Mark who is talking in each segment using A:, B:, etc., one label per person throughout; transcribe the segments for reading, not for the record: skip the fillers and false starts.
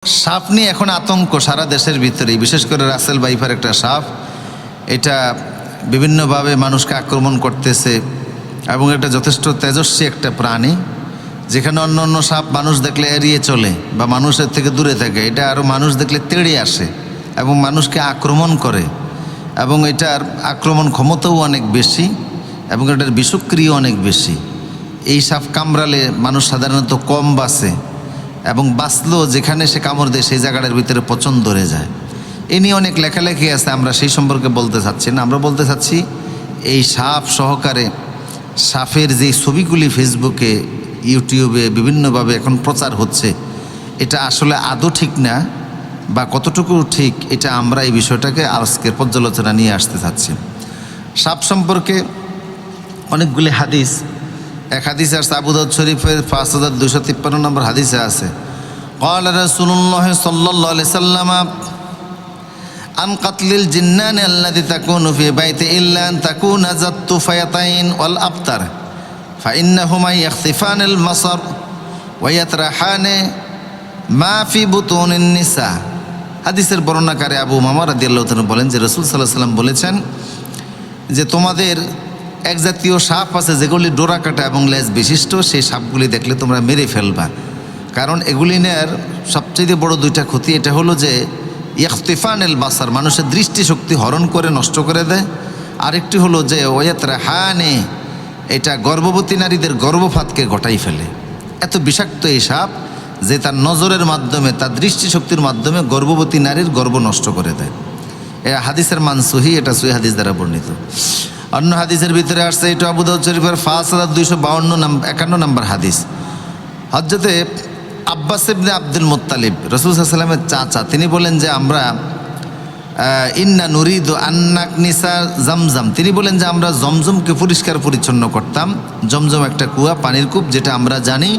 A: সাপ নিয়ে এখন আতঙ্ক সারা দেশের ভিতরেই, বিশেষ করে রাসেল ভাইপার একটা সাপ, এটা বিভিন্নভাবে মানুষকে আক্রমণ করতেছে এবং এটা যথেষ্ট তেজস্বী একটা প্রাণী। যেখানে অন্য অন্য সাপ মানুষ দেখলে এড়িয়ে চলে বা মানুষের থেকে দূরে থাকে, এটা আরও মানুষ দেখলে তেড়ে আসে এবং মানুষকে আক্রমণ করে এবং এটার আক্রমণ ক্ষমতাও অনেক বেশি এবং এটার বিষক্রিয়া অনেক বেশি। এই সাপ কামড়ালে মানুষ সাধারণত কম বাঁচে এবং বাঁচলেও যেখানে সে কামড় দেয় সেই জায়গাটার ভিতরে পচন ধরে যায়। এ নিয়ে অনেক লেখালেখি আছে, আমরা সেই সম্পর্কে বলতে চাচ্ছি না। আমরা বলতে চাচ্ছি এই সাপ সহকারে সাপের যে ছবিগুলি ফেসবুকে ইউটিউবে বিভিন্নভাবে এখন প্রচার হচ্ছে, এটা আসলে আদৌ ঠিক না বা কতটুকু ঠিক, এটা আমরা এই বিষয়টাকে আজকের পর্যালোচনা নিয়ে আসতে চাচ্ছি। সাপ সম্পর্কে অনেকগুলি হাদিস, এক হাদিসে আছে আবু দাউদ শরীফের 5253 নম্বর হাদিসে আছে, قال رسول الله صلى الله عليه وسلم عن قتل الجنان الذي تكون في بيت إلا أن تكون ذات طفيلين والأبتر فإنهما يخطفان البصر ويطرحان ما في بطون النساء। হাদিসের বর্ণনাকারী আবু উমামা রাদিয়াল্লাহু তাআলা বলেন যে রাসূল সাল্লাল্লাহু আলাইহি ওয়াসাল্লাম বলেছেন যে তোমাদের এক জাতীয় সাপ আছে যেগুলি ডোরা কাটা এবং লেজ বিশিষ্ট, সেই সাপগুলি দেখলে তোমরা মেরে ফেলবা। কারণ এগুলিনের সবচেয়ে বড় দুইটা ক্ষতি, এটা হলো যে ইখতিফানুল বাসার, মানুষের দৃষ্টিশক্তি হরণ করে নষ্ট করে দেয়। আরেকটি হলো যে ওয়াতরাহানে, এটা গর্ভবতী নারীদের গর্ভপাতকে ঘটাই ফেলে। এত বিষাক্ত এই সাপ যে তার নজরের মাধ্যমে, তার দৃষ্টিশক্তির মাধ্যমে গর্ভবতী নারীর গর্ভ নষ্ট করে দেয়। এ হাদিসের মান সহি, এটা সহি হাদিস দ্বারা বর্ণিত। অন্য হাদিসের ভিতরে আসছে, এটা আবু দাউদ শরীফের 5251 নম্বর হাদিস। হযরতে আব্বাস ইবনে আব্দুল মুত্তালিব, রাসূল সাল্লাল্লাহু আলাইহি ওয়াসাল্লামের চাচা, তিনি বলেন যে আমরা ইন্না নুরিদু আন্নাক নিসা জমজম, তিনি বলেন যে আমরা জমজমকে পরিষ্কার পরিচ্ছন্ন করতাম। জমজম একটা কুয়া, পানির কূপ, যেটা আমরা জানি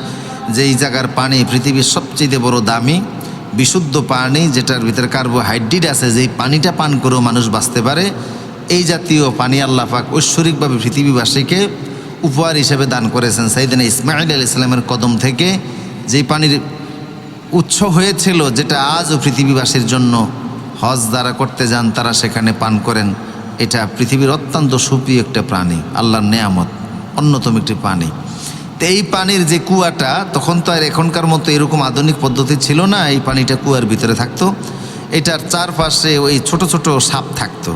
A: যে এই জায়গার পানি পৃথিবীর সবচেয়ে বড় দামি বিশুদ্ধ পানি, যেটার ভিতরে কার্বোহাইড্রেট আছে, যেই পানিটা পান করেও মানুষ বাঁচতে পারে। এই জাতীয় পানি আল্লাহ পাক ঐশ্বরিকভাবে পৃথিবীবাসীকে উপহার হিসেবে দান করেছেন। সাইয়েদনা ইসমাঈল আলাইহিস সালামের কদম থেকে যেই পানির উৎস হয়েছিল, যেটা আজও পৃথিবীবাসীর জন্য হজ দ্বারা করতে যান তারা সেখানে পান করেন। এটা পৃথিবীর অত্যন্ত সুপ্রিয় একটা প্রাণী, আল্লাহর নেয়ামত, অন্যতম একটি পানি। তো এই পানির যে কুয়াটা, তখন তো আর এখনকার মতো এরকম আধুনিক পদ্ধতি ছিল না, এই পানিটা কুয়ার ভিতরে থাকতো। এটার চারপাশে ওই ছোট ছোট সাপ থাকতো,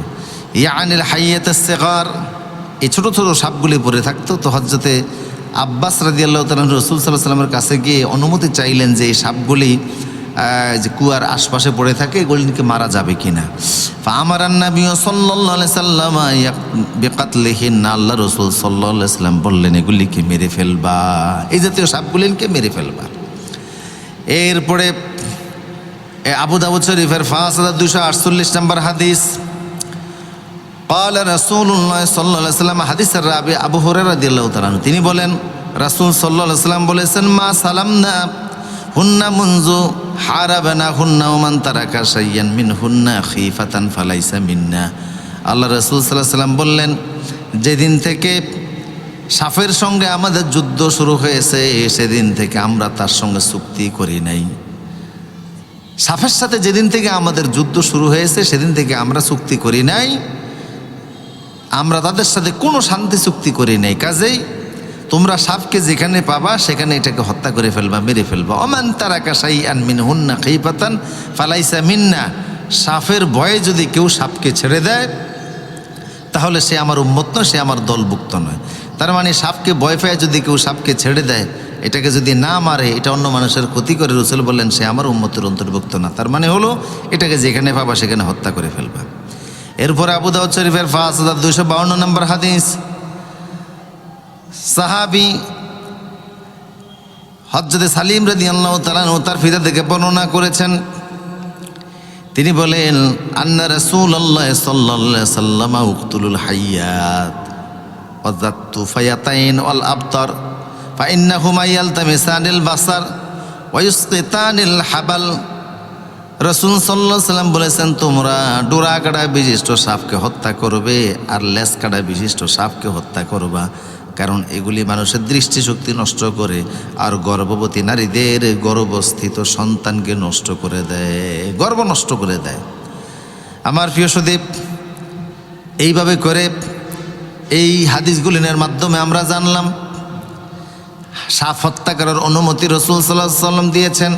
A: ইয়ানিল হাইয়াতুস সিগার, এই ছোট ছোট সাপগুলি পড়ে থাকতো। তো হযরতে আব্বাস রাদিয়াল্লাহু তাআলা রাসূল সাল্লাল্লাহু আলাইহি ওয়াসাল্লামের কাছে গিয়ে অনুমতি চাইলেন যে এই সাপগুলি যে কুয়ার আশপাশে পড়ে থাকে, এগুলিকে মারা যাবে কিনা। ফাআমারান নবী সাল্লাল্লাহু আলাইহি ওয়াসাল্লাম বিকাতলিহিন, আল্লাহ রাসূল সাল্লাল্লাহু আলাইহি ওয়াসাল্লাম বললেন এগুলিকে মেরে ফেলবা, এই জাতীয় সাপগুলিকে মেরে ফেলবা। এরপরে আবু দাউদ শরীফের 5248 নম্বর হাদিস, قال رسول الله صلى الله عليه وسلم, হাদিসের রাবি আবু হুরায়রা রাদিয়াল্লাহু তাআলা আনহু, তিনি বলেন রাসূল সাল্লাল্লাহু আলাইহি ওয়াসাল্লাম বলেছেন, মা সালামনা হুন্না মুনজু হারাবানা হুন্না ওয়া মান তারাকা শাইয়ান মিন হুন্না খিফাতান ফালাইসা মিন্না। আল্লাহ রাসূল সাল্লাল্লাহু আলাইহি ওয়াসাল্লাম বললেন, যেদিন থেকে সাপের সঙ্গে আমাদের যুদ্ধ শুরু হয়েছে সেদিন থেকে আমরা তার সঙ্গে চুক্তি করি নাই। সাপের সাথে যেদিন থেকে আমাদের যুদ্ধ শুরু হয়েছে সেদিন থেকে আমরা চুক্তি করি নাই, আমরা তাদের সাথে কোনো শান্তি চুক্তি করি নাই। কাজেই তোমরা সাপকে যেখানে পাবা সেখানে এটাকে হত্যা করে ফেলবা, মেরে ফেলবা। ওমান তারাকা শাইআন মিনহুন্না খিফাতান ফালাইসা মিন্না, সাপের ভয়ে যদি কেউ সাপকে ছেড়ে দেয় তাহলে সে আমার উম্মত নয়, সে আমার দলভুক্ত নয়। তার মানে সাপকে ভয় পেয়ে যদি কেউ সাপকে ছেড়ে দেয়, এটাকে যদি না মারে, এটা অন্য মানুষের ক্ষতি করে, রাসূল বললেন সে আমার উম্মতের অন্তর্ভুক্ত না। তার মানে হলো এটাকে যেখানে পাবা সেখানে হত্যা করে ফেলবা। এরপরে আবু দাউদ শরীফের 5252 নম্বর হাদিস, সাহাবী হযরতে সালিম রাদিয়াল্লাহু তাআলা আনহু তার পিতা থেকে বর্ণনা করেছেন, তিনি বলেন আন্না রাসূলুল্লাহ সাল্লাল্লাহু আলাইহি ওয়াসাল্লাম উকতুলুল হাইয়াত ওয়া যাত্তু ফায়াতাইন ওয়াল আবতার ফাইন্নাহুমা ইয়ালতামিসানিল বাসার ওয়া ইউসকিতানিল হাবাল। রাসূল সাল্লাল্লাহু আলাইহি ওয়াসাল্লাম বলেছেন, তোমরা ডোরা কাটা বিশিষ্ট সাপকে হত্যা করবে আর লেজ কাটা বিশিষ্ট সাপকে হত্যা করবা। কারণ এগুলি মানুষের দৃষ্টিশক্তি নষ্ট করে আর গর্ভবতী নারীদের গর্ভস্থিত সন্তানকে নষ্ট করে দেয়, গর্ভ নষ্ট করে দেয়। আমার প্রিয় সুদীপ, এইভাবে করে এই হাদিসগুলিনের মাধ্যমে আমরা জানলাম সাপ হত্যা করার অনুমতি রাসূল সাল্লাল্লাহু আলাইহি ওয়াসাল্লাম দিয়েছেন।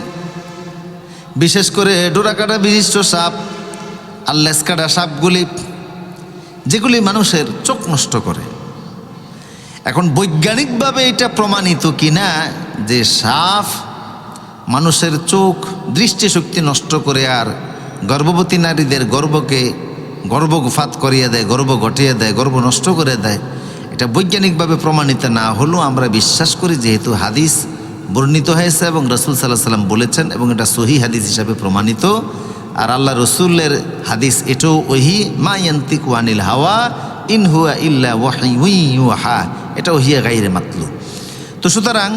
A: বিশেষ করে ডোরাকাটা বিশিষ্ট সাপ আর লেজকাটা সাপগুলি, যেগুলি মানুষের চোখ নষ্ট করে। এখন বৈজ্ঞানিকভাবে এটা প্রমাণিত কিনা যে সাপ মানুষের চোখ দৃষ্টিশক্তি নষ্ট করে আর গর্ভবতী নারীদের গর্ভপাত করিয়ে দেয়, গর্ভ ঘটিয়ে দেয়, গর্ভ নষ্ট করে দেয়, এটা বৈজ্ঞানিকভাবে প্রমাণিত না হলেও আমরা বিশ্বাস করি যেহেতু হাদিস বর্ণিত হয়েছে এবং রাসূল সাল্লাল্লাহু আলাইহি ওয়াসাল্লাম বলেছেন এবং এটা সহিহ হাদিস হিসাবে প্রমাণিত। আর আল্লাহ রসুলের হাদিস এটাও ওহি মা ইয়ান্তিকু আনিল হাওয়া ইন হুয়া ইল্লা ওয়াহয়ুন ইউহা, এটা ওহিয়া গায়রে মাতলু। তো সুতরাং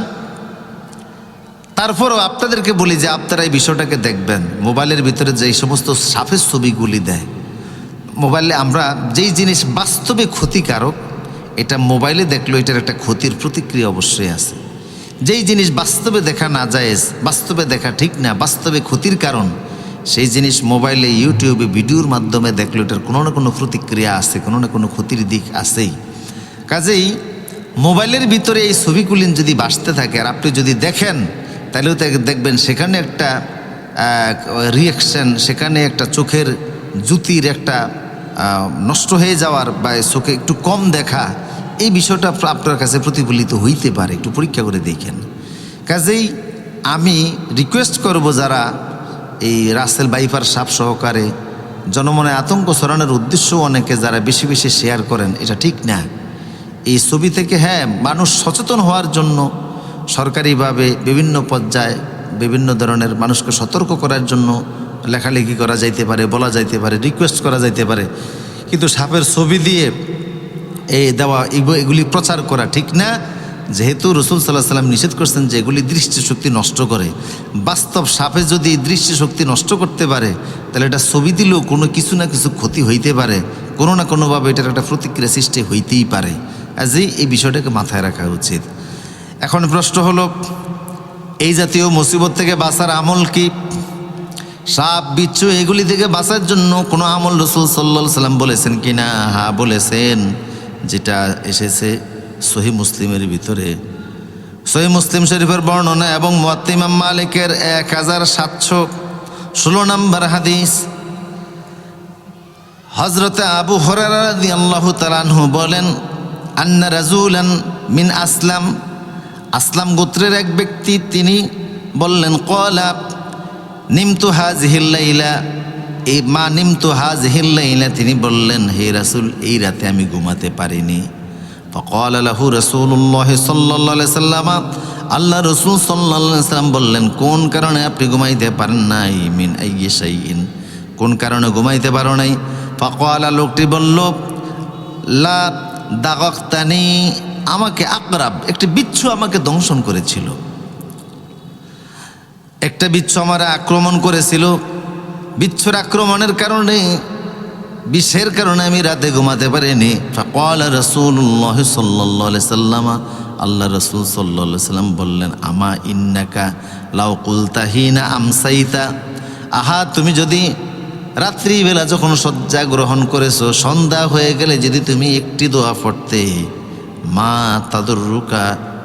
A: তারপরও আপনাদেরকে বলি যে আপনারা এই বিষয়টাকে দেখবেন, মোবাইলের ভিতরে যেই সমস্ত সাপের ছবিগুলি দেয়, মোবাইলে আমরা যেই জিনিস বাস্তবে ক্ষতিকারক এটা মোবাইলে দেখলো এটার একটা ক্ষতির প্রতিক্রিয়া অবশ্যই আছে। যেই জিনিস বাস্তবে দেখা না জায়েজ, বাস্তবে দেখা ঠিক না, বাস্তবে ক্ষতির কারণ, সেই জিনিস মোবাইলে ইউটিউবে ভিডিওর মাধ্যমে দেখলো এটার কোনো না কোনো প্রতিক্রিয়া আছে, কোনো না কোনো ক্ষতির দিক আছেই। কাজেই মোবাইলের ভিতরে এই ছবিগুলি যদি বাসতে থাকে আর আপনি যদি দেখেন তাহলেও দেখবেন সেখানে একটা রিয়াকশান, সেখানে একটা চোখের জ্যোতির একটা নষ্ট হয়ে যাওয়ার বা চোখে একটু কম দেখা, এই বিষয়টা আপনার কাছে প্রতিফলিত হইতে পারে, একটু পরীক্ষা করে দেখেন। কাজেই আমি রিকোয়েস্ট করব যারা এই রাসেল ভাইপার সাপ সহকারে জনমনে আতঙ্ক ছড়ানোর উদ্দেশ্য অনেকে যারা বেশি বেশি শেয়ার করেন, এটা ঠিক না। এই ছবি থেকে মানুষ সচেতন হওয়ার জন্য সরকারিভাবে বিভিন্ন পর্যায়ে বিভিন্ন ধরনের মানুষকে সতর্ক করার জন্য লেখালেখি করা যাইতে পারে, বলা যাইতে পারে, রিকোয়েস্ট করা যাইতে পারে, কিন্তু সাপের ছবি দিয়ে এই দেওয়া এগুলি প্রচার করা ঠিক না। যেহেতু রাসূল সাল্লাল্লাহু আলাইহি ওয়াসাল্লাম নিষেধ করছেন যে এগুলি দৃষ্টিশক্তি নষ্ট করে, বাস্তব সাপে যদি দৃষ্টিশক্তি নষ্ট করতে পারে তাহলে এটা ছবি দিলেও কোনো কিছু না কিছু ক্ষতি হইতে পারে, কোনো না কোনোভাবে এটার একটা প্রতিক্রিয়া সৃষ্টি হইতেই পারে। কাজেই এই বিষয়টাকে মাথায় রাখা উচিত। এখন প্রশ্ন হলো, এই জাতীয় মুসিবত থেকে বাঁচার আমল কি? সাপ বিচ্ছু এগুলি থেকে বাঁচার জন্য কোনো আমল রাসূল সাল্লাল্লাহু আলাইহি ওয়াসাল্লাম বলেছেন কিনা? হ্যাঁ বলেছেন, যেটা এসেছে সহিহ মুসলিমের ভিতরে, সহিহ মুসলিম শরীফের বর্ণনা এবং মুয়াত্তা ইমাম মালিকের 1716 নম্বর হাদিস। হযরতে আবু হুরায়রা রাদিয়াল্লাহু তাআলা আনহু বলেন, আন্না রাজুলান মিন আসলাম গোত্রের এক ব্যক্তি তিনি বললেন, ক্বালা নিমতু হাযিহিল লাইলা, এই মা নিমতু হাযিহিল লাইলা, তিনি বললেন হে রাসূল এই রাতে আমি ঘুমাতে পারিনি। ফাকাল লাহু রাসূলুল্লাহ সাল্লাল্লাহু আলাইহি সাল্লাম, আল্লাহ রাসূল সাল্লাল্লাহু আলাইহি সাল্লাম বললেন, কোন কারণে আপনি ঘুমাইতে পারেন নাই? মিন আইয়ি শাইইন, কোন কারণে ঘুমাইতে পারো নাই? ফাকাল, লোকটি বলল, লা দাগাক্তানি, আমাকে আকরাব, একটি বিচ্ছু আমাকে দংশন করেছিল, একটা বিচ্ছু আমার আক্রমণ করেছিল। বিচ্ছুর আক্রমণের কারণে, বিষের কারণে আমি রাতে ঘুমাতে পারিনি। ফাকাল রাসূলুল্লাহ সাল্লাল্লাহু আলাইহি সাল্লাম, আল্লাহ রাসূল সাল্লাল্লাহু আলাইহি সাল্লাম বললেন, আমা ইন্নাকা লাউ কুলতা হিনা আমসাইতা, আহা তুমি যদি রাত্রিবেলা যখন শয্যা গ্রহণ করেছো সন্ধ্যা হয়ে গেলে যদি তুমি একটি দোয়া পড়তে, মা তাদুররুকা,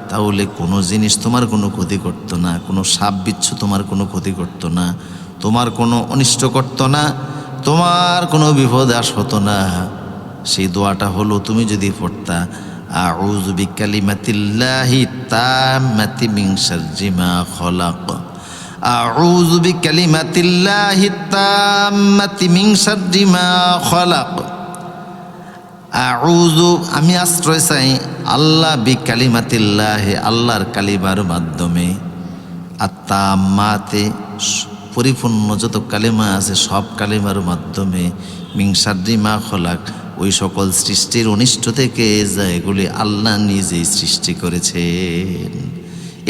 A: তাহলে কোনো জিনিস তোমার কোনো ক্ষতি করতো না, কোনো সাপ বিচ্ছু তোমার কোনো ক্ষতি করতো না, তোমার কোনো অনিষ্ট করতো না, তোমার কোনো বিপদ হতো না। সেই দোয়াটা হলো তুমি যদি পড়তা, আউযু বিকালিমাতিল্লাহি তাম্মাতি মিন শাররি মা খলাক, আউযু বিকালিমাতিল্লাহি তাম্মাতি মিন শাররি মা খলাক, আউযু আমি আশ্রয় চাই আল্লাহ বিকালিমাতিল্লাহি, আল্লাহর কালিমার মাধ্যমে, আত্তাম্মাতে পরিপূর্ণ যত কালিমা আছে সব কালিমার মাধ্যমে, মিন শাররি মা খলাক, ওই সকল সৃষ্টির অনিষ্ট থেকে যা এগুলি আল্লাহ নিজেই সৃষ্টি করেছেন।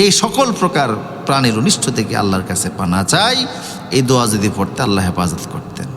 A: এই সকল প্রকার প্রাণীর অনিষ্ট থেকে আল্লাহর কাছে পানা চাই। এই দোয়া যদি পড়তে আল্লাহ হেফাজত করতেন।